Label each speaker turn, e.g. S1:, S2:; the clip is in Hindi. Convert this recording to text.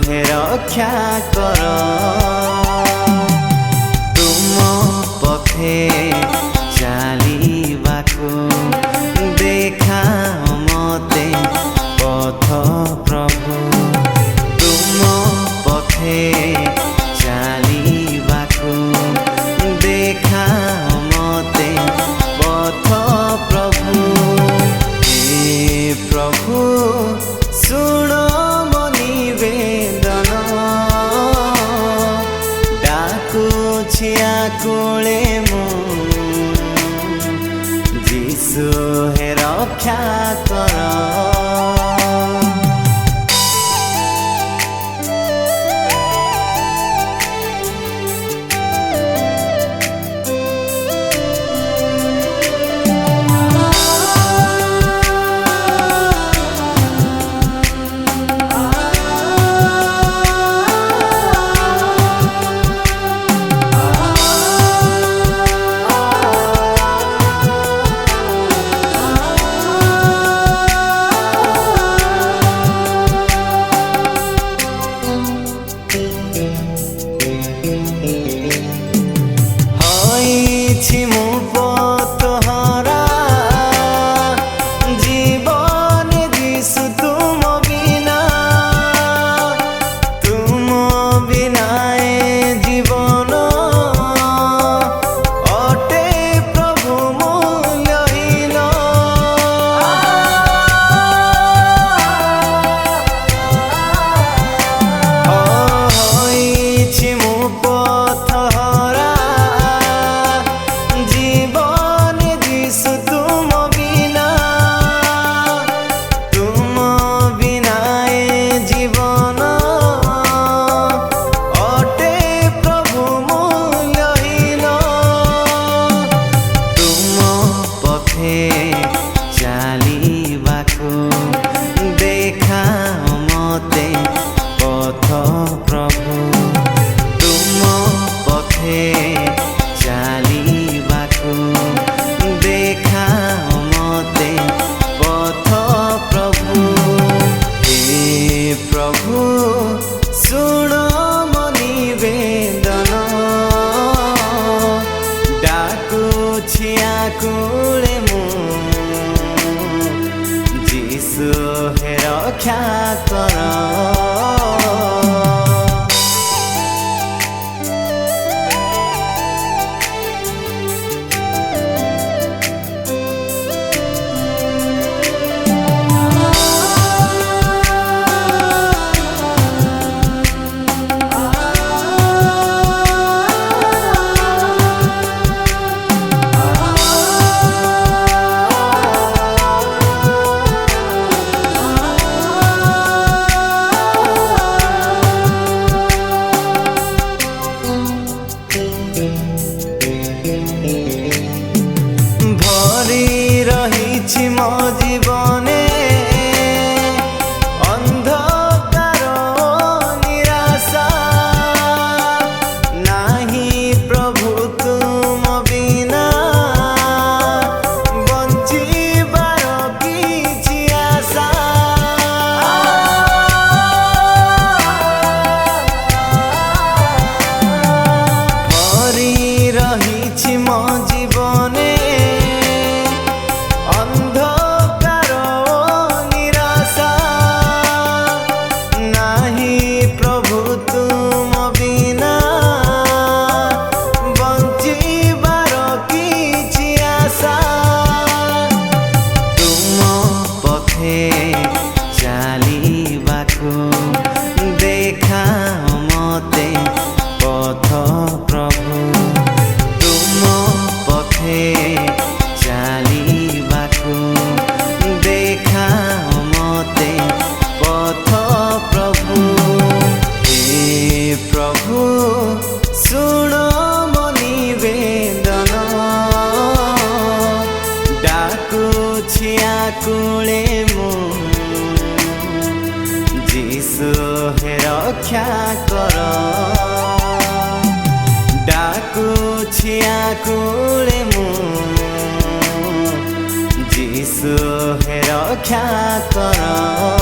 S1: हे रक्षा कर तुम पथे चालिबाकु देखा मते पथ प्रभु तुम पथे चालिबाकु देखा मते पथ प्रभु हे प्रभु सुन मो निवेदन डाकुछि आकुले मु जीसु हे रक्षा कर देखा मते पथ प्रभु तुम पथे चालिबाकु देखा मते पथ प्रभु हे प्रभु सुन मो निवेदन डाकुछि आकुले मु जीसु हे रक्षा कर रही मो जीवने अंधकार निराशा नाही प्रभु तुम बिना बंचिबार किछि आशा भरी रही मो जीवने अंधकार निराशा नाही प्रभु तुम बिना बंचिबार किछि आशा तुम पथे चालिबाकु देखा मते पथ प्रभु तुम पथे चालिबाकु देखा मते पथ प्रभु हे प्रभु सुन मो निवेदन डाकुछि आकुले मु जीसु हे रक्षा कर डाकुछि आकुले मु जीसु हे रक्षा कर।